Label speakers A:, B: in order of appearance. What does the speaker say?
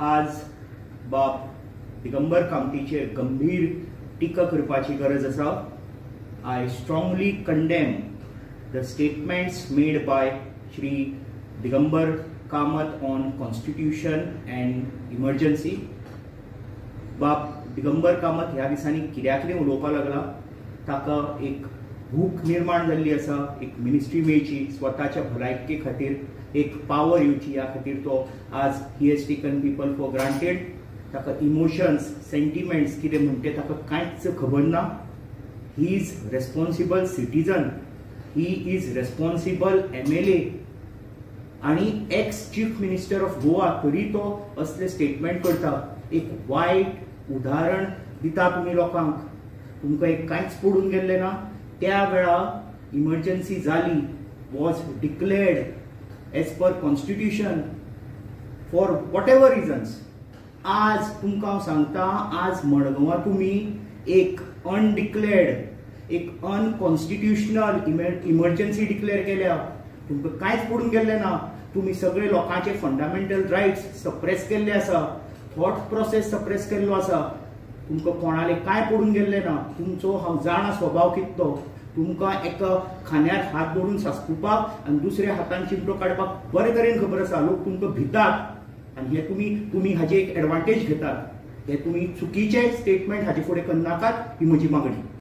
A: आज बाब दिगंबर कामतीचेर गंभीर टिका करपाची गरज आसा. I strongly condemn the statements made by Shri Digambar Kamat on constitution end emergency. बाब दिगंबर कामत ह्या दिसांनी कित्याक उलोवपाक लागला. ताका एक भूक निर्माण जाल्ली आसा, एक मिनिस्ट्री मेळची, स्वताच्या भलायके खातीर एक पावर येवची, ह्या खातीर तो आज he has taken people for granted. ताका इमोशन्स सेंटिमेंट्स कितें म्हणटे ताका कांयच खबर ना. He is responsible citizen, he is responsible MLA आणि ex chief minister of Goa, तरी तो असले स्टेटमेंट करता. एक वायट उदाहरण दिता तुमी लोकांक. तुमकां एक कांयच पडून गेल्लें ना. त्या वेळा इमर्जन्सी जाली, was declared as per constitution for whatever reasons. आज तुमकां हांव सांगता, आज मडगांवां तुमी एक अनडिक्लेअर्ड, एक अनकॉन्स्टिट्युशनल इमर्जन्सी डिक्लेअर केल्या. तुमकां कांयच पडून गेल्लें ना. तुमी सगळे लोकांचे फंडामेंटल रायट्स सप्रेस केल्ले आसा, थॉट प्रोसेस सप्रेस केल्लो आसा. तुमकां कोणाले कांय पडून गेल्लें ना. तुमचो हांव जाणा स्वभाव कितलो. तुमकां एका खांद्यार हात दवरून सांसकुपाक आनी दुसऱ्या हातान चिमटो काडपाक बरे तरेन खबर आसा. लोक तुमकां भितात आनी हे तुमी हाचे एक एडवांटेज घेतात. हे तुमी चुकीचे स्टेटमेंट हाचे फुडें करनाकात, ही म्हजी मागणी.